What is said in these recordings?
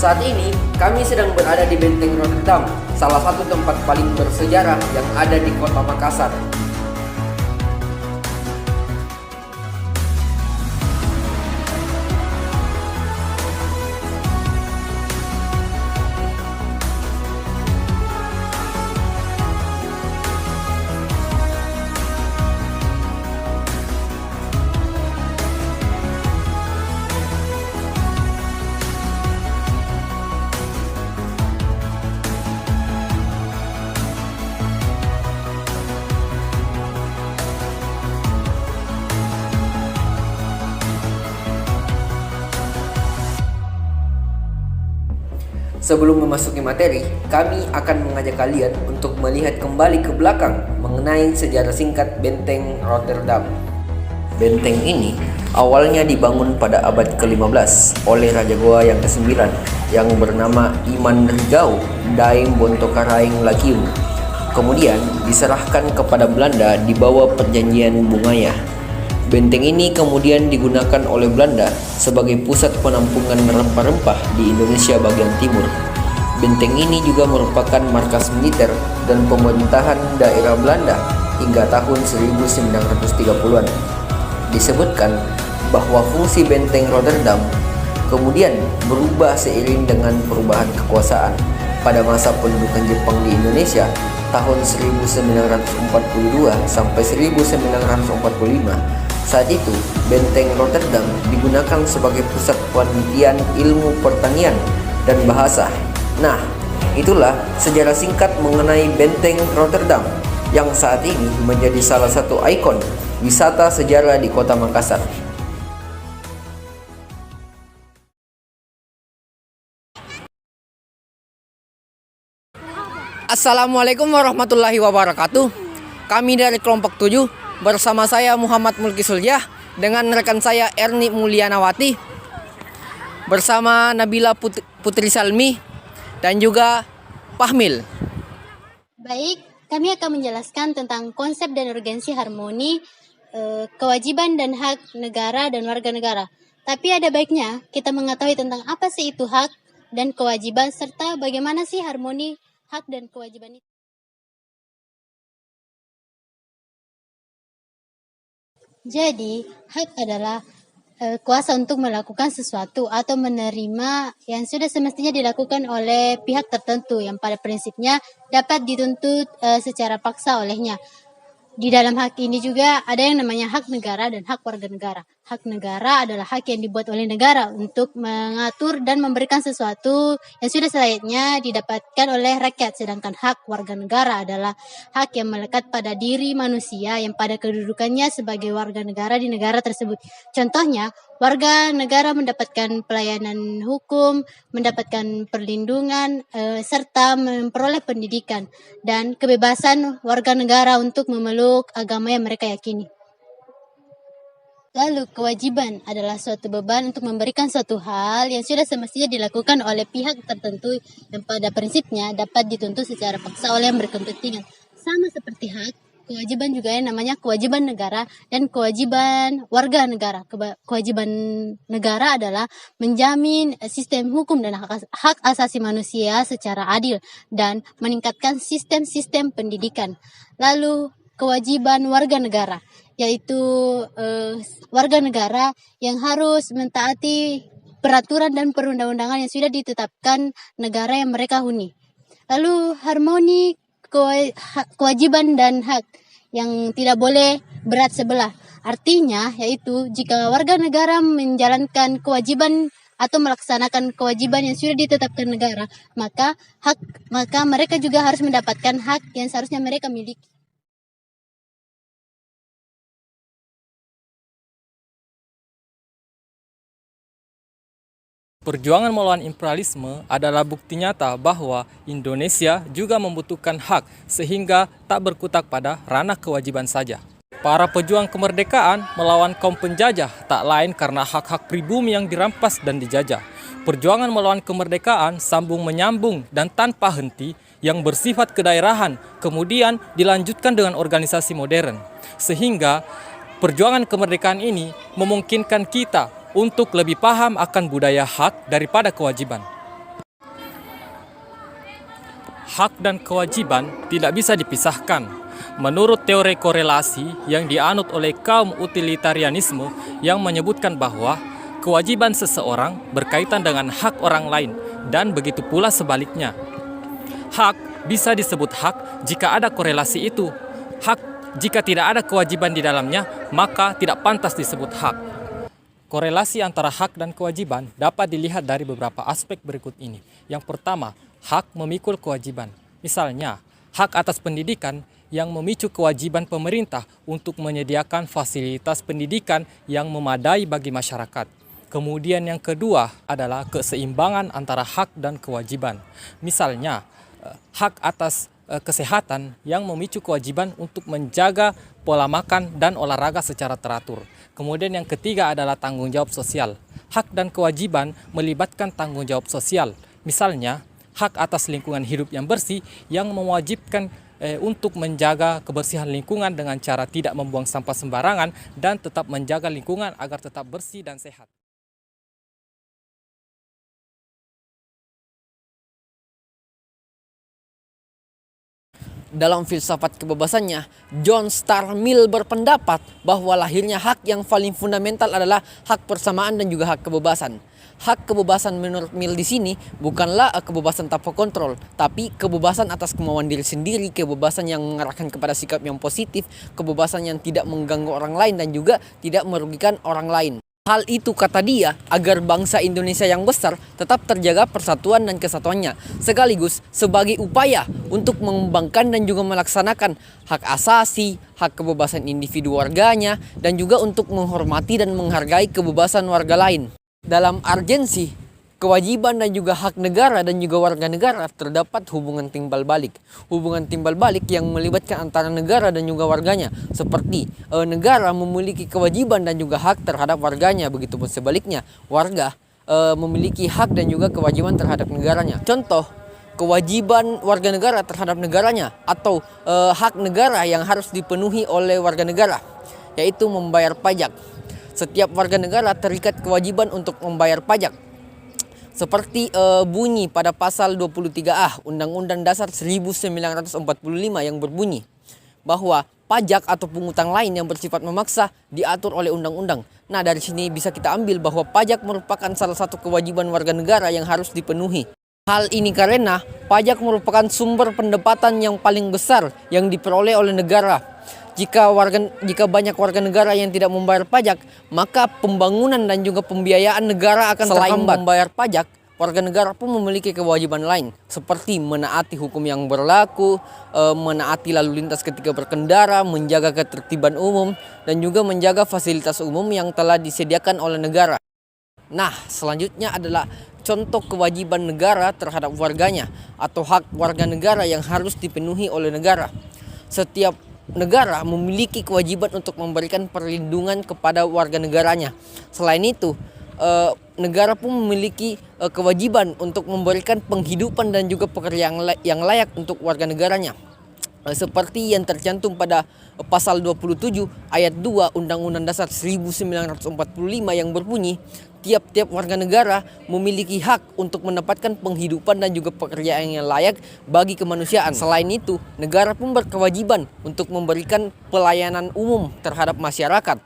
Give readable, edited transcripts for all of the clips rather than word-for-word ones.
Saat ini, kami sedang berada di Benteng Rotterdam, salah satu tempat paling bersejarah yang ada di kota Makassar. Sebelum memasuki materi, kami akan mengajak kalian untuk melihat kembali ke belakang mengenai sejarah singkat Benteng Rotterdam. Benteng ini awalnya dibangun pada abad ke-15 oleh Raja Goa yang ke-9 yang bernama Iman Rigau Daim Bontokaraing Lakiu. Kemudian diserahkan kepada Belanda di bawah perjanjian Bungaya. Benteng ini kemudian digunakan oleh Belanda sebagai pusat penampungan rempah-rempah di Indonesia bagian timur. Benteng ini juga merupakan markas militer dan pemerintahan daerah Belanda hingga tahun 1930-an. Disebutkan bahwa fungsi Benteng Rotterdam kemudian berubah seiring dengan perubahan kekuasaan. Pada masa pendudukan Jepang di Indonesia tahun 1942 sampai 1945, saat itu, Benteng Rotterdam digunakan sebagai pusat penelitian ilmu pertanian dan bahasa. Nah, itulah sejarah singkat mengenai Benteng Rotterdam yang saat ini menjadi salah satu ikon wisata sejarah di kota Makassar. Assalamualaikum warahmatullahi wabarakatuh. Kami dari kelompok 7 bersama saya Muhammad Mulki Suljah dengan rekan saya Erni Mulyanawati bersama Nabila Putri Salmi dan juga Fahmil. Baik, kami akan menjelaskan tentang konsep dan urgensi harmoni, kewajiban dan hak negara dan warga negara. Tapi ada baiknya kita mengetahui tentang apa sih itu hak dan kewajiban serta bagaimana sih harmoni hak dan kewajiban itu. Jadi, hak adalah kuasa untuk melakukan sesuatu atau menerima yang sudah semestinya dilakukan oleh pihak tertentu yang pada prinsipnya dapat dituntut secara paksa olehnya. Di dalam hak ini juga ada yang namanya hak negara dan hak warga negara. Hak negara adalah hak yang dibuat oleh negara untuk mengatur dan memberikan sesuatu yang sudah selayaknya didapatkan oleh rakyat. Sedangkan hak warga negara adalah hak yang melekat pada diri manusia yang pada kedudukannya sebagai warga negara di negara tersebut. Contohnya, warga negara mendapatkan pelayanan hukum, mendapatkan perlindungan, serta memperoleh pendidikan dan kebebasan warga negara untuk memeluk agama yang mereka yakini. Lalu kewajiban adalah suatu beban untuk memberikan suatu hal yang sudah semestinya dilakukan oleh pihak tertentu yang pada prinsipnya dapat dituntut secara paksa oleh yang berkepentingan. Sama seperti hak, kewajiban juga yang namanya kewajiban negara dan kewajiban warga negara. Kewajiban negara adalah menjamin sistem hukum dan hak asasi manusia secara adil dan meningkatkan sistem-sistem pendidikan. Lalu kewajiban warga negara, yaitu warga negara yang harus mentaati peraturan dan perundang-undangan yang sudah ditetapkan negara yang mereka huni. Lalu harmoni kewajiban dan hak yang tidak boleh berat sebelah. Artinya yaitu jika warga negara menjalankan kewajiban atau melaksanakan kewajiban yang sudah ditetapkan negara, maka mereka juga harus mendapatkan hak yang seharusnya mereka miliki. Perjuangan melawan imperialisme adalah bukti nyata bahwa Indonesia juga membutuhkan hak sehingga tak berkutat pada ranah kewajiban saja. Para pejuang kemerdekaan melawan kaum penjajah tak lain karena hak-hak pribumi yang dirampas dan dijajah. Perjuangan melawan kemerdekaan sambung menyambung dan tanpa henti yang bersifat kedaerahan kemudian dilanjutkan dengan organisasi modern. Sehingga perjuangan kemerdekaan ini memungkinkan kita untuk lebih paham akan budaya hak daripada kewajiban. hak dan kewajiban tidak bisa dipisahkan. Menurut teori korelasi yang dianut oleh kaum utilitarianisme yang menyebutkan bahwa kewajiban seseorang berkaitan dengan hak orang lain dan begitu pula sebaliknya. Hak bisa disebut hak jika ada korelasi itu. Hak jika tidak ada kewajiban di dalamnya, maka tidak pantas disebut hak. Korelasi antara hak dan kewajiban dapat dilihat dari beberapa aspek berikut ini. Yang pertama, hak memikul kewajiban. Misalnya, hak atas pendidikan yang memicu kewajiban pemerintah untuk menyediakan fasilitas pendidikan yang memadai bagi masyarakat. Kemudian yang kedua adalah keseimbangan antara hak dan kewajiban. Misalnya, hak atas kesehatan yang memicu kewajiban untuk menjaga pola makan dan olahraga secara teratur. Kemudian yang ketiga adalah tanggung jawab sosial. Hak dan kewajiban melibatkan tanggung jawab sosial. Misalnya, hak atas lingkungan hidup yang bersih yang mewajibkan untuk menjaga kebersihan lingkungan dengan cara tidak membuang sampah sembarangan dan tetap menjaga lingkungan agar tetap bersih dan sehat. Dalam filsafat kebebasannya, John Stuart Mill berpendapat bahwa lahirnya hak yang paling fundamental adalah hak persamaan dan juga hak kebebasan. Hak kebebasan menurut Mill di sini bukanlah kebebasan tanpa kontrol, tapi kebebasan atas kemauan diri sendiri, kebebasan yang mengarahkan kepada sikap yang positif, kebebasan yang tidak mengganggu orang lain dan juga tidak merugikan orang lain. Hal itu, kata dia, agar bangsa Indonesia yang besar tetap terjaga persatuan dan kesatuannya, sekaligus sebagai upaya untuk mengembangkan dan juga melaksanakan hak asasi, hak kebebasan individu warganya, dan juga untuk menghormati dan menghargai kebebasan warga lain. Dalam urgensi, kewajiban dan juga hak negara dan juga warga negara terdapat hubungan timbal balik. Hubungan timbal balik yang melibatkan antara negara dan juga warganya. Seperti negara memiliki kewajiban dan juga hak terhadap warganya. Begitupun sebaliknya, warga memiliki hak dan juga kewajiban terhadap negaranya. Contoh, kewajiban warga negara terhadap negaranya atau hak negara yang harus dipenuhi oleh warga negara, yaitu membayar pajak. Setiap warga negara terikat kewajiban untuk membayar pajak. Seperti bunyi pada pasal 23A Undang-Undang Dasar 1945 yang berbunyi bahwa pajak atau pungutan lain yang bersifat memaksa diatur oleh undang-undang. Nah, dari sini bisa kita ambil bahwa pajak merupakan salah satu kewajiban warga negara yang harus dipenuhi. Hal ini karena pajak merupakan sumber pendapatan yang paling besar yang diperoleh oleh negara. Jika banyak warga negara yang tidak membayar pajak, maka pembangunan dan juga pembiayaan negara akan terhambat. Selain membayar pajak, warga negara pun memiliki kewajiban lain, seperti menaati hukum yang berlaku, menaati lalu lintas ketika berkendara, menjaga ketertiban umum, dan juga menjaga fasilitas umum yang telah disediakan oleh negara. Nah, selanjutnya adalah contoh kewajiban negara terhadap warganya atau hak warga negara yang harus dipenuhi oleh negara. Setiap negara memiliki kewajiban untuk memberikan perlindungan kepada warga negaranya. Selain itu, negara pun memiliki kewajiban untuk memberikan penghidupan dan juga pekerjaan yang layak untuk warga negaranya. Seperti yang tercantum pada pasal 27 ayat 2 Undang-Undang Dasar 1945 yang berbunyi, tiap-tiap warga negara memiliki hak untuk mendapatkan penghidupan dan juga pekerjaan yang layak bagi kemanusiaan. Selain itu, negara pun berkewajiban untuk memberikan pelayanan umum terhadap masyarakat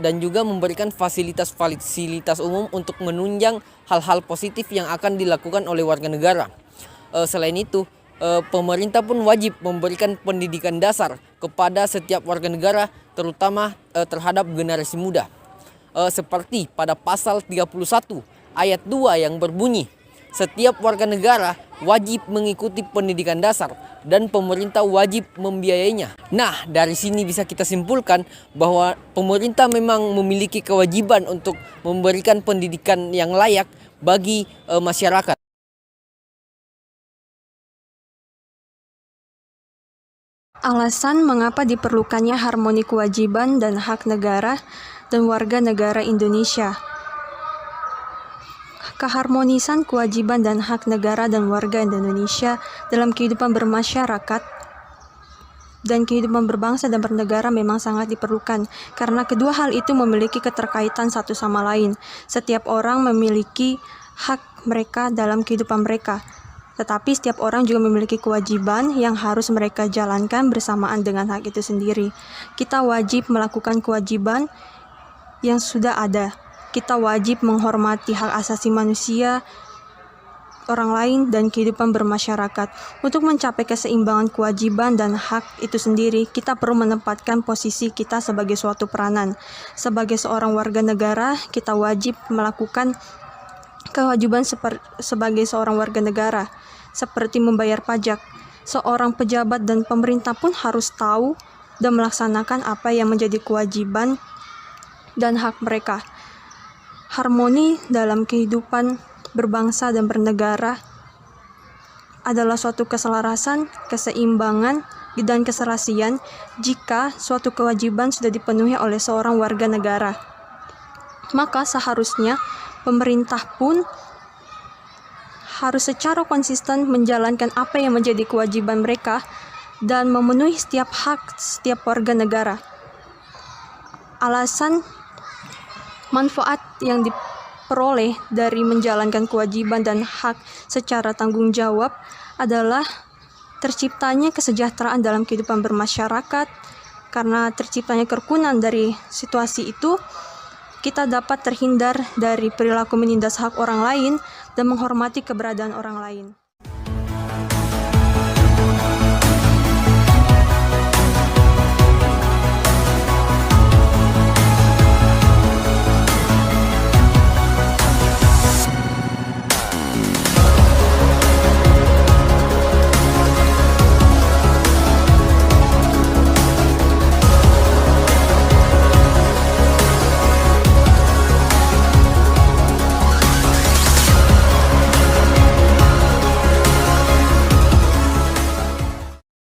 dan juga memberikan fasilitas-fasilitas umum untuk menunjang hal-hal positif yang akan dilakukan oleh warga negara. Selain itu, pemerintah pun wajib memberikan pendidikan dasar kepada setiap warga negara, terutama terhadap generasi muda. Seperti pada pasal 31 ayat 2 yang berbunyi, setiap warga negara wajib mengikuti pendidikan dasar dan pemerintah wajib membiayainya. Nah, dari sini bisa kita simpulkan bahwa pemerintah memang memiliki kewajiban untuk memberikan pendidikan yang layak bagi masyarakat. Alasan mengapa diperlukannya harmoni kewajiban dan hak negara dan warga negara Indonesia. Keharmonisan kewajiban dan hak negara dan warga Indonesia dalam kehidupan bermasyarakat dan kehidupan berbangsa dan bernegara memang sangat diperlukan, karena kedua hal itu memiliki keterkaitan satu sama lain. Setiap orang memiliki hak mereka dalam kehidupan mereka. Tetapi setiap orang juga memiliki kewajiban yang harus mereka jalankan bersamaan dengan hak itu sendiri. Kita wajib melakukan kewajiban yang sudah ada. Kita wajib menghormati hak asasi manusia, orang lain, dan kehidupan bermasyarakat. Untuk mencapai keseimbangan kewajiban dan hak itu sendiri, kita perlu menempatkan posisi kita sebagai suatu peranan. Sebagai seorang warga negara, kita wajib melakukan kewajiban sebagai seorang warga negara, seperti membayar pajak. Seorang pejabat dan pemerintah pun harus tahu dan melaksanakan apa yang menjadi kewajiban dan hak mereka. Harmoni dalam kehidupan berbangsa dan bernegara adalah suatu keselarasan, keseimbangan, dan keserasian jika suatu kewajiban sudah dipenuhi oleh seorang warga negara. Maka seharusnya pemerintah pun harus secara konsisten menjalankan apa yang menjadi kewajiban mereka dan memenuhi setiap hak setiap warga negara. Alasan manfaat yang diperoleh dari menjalankan kewajiban dan hak secara tanggung jawab adalah terciptanya kesejahteraan dalam kehidupan bermasyarakat. Karena terciptanya kerukunan dari situasi itu, kita dapat terhindar dari perilaku menindas hak orang lain dan menghormati keberadaan orang lain.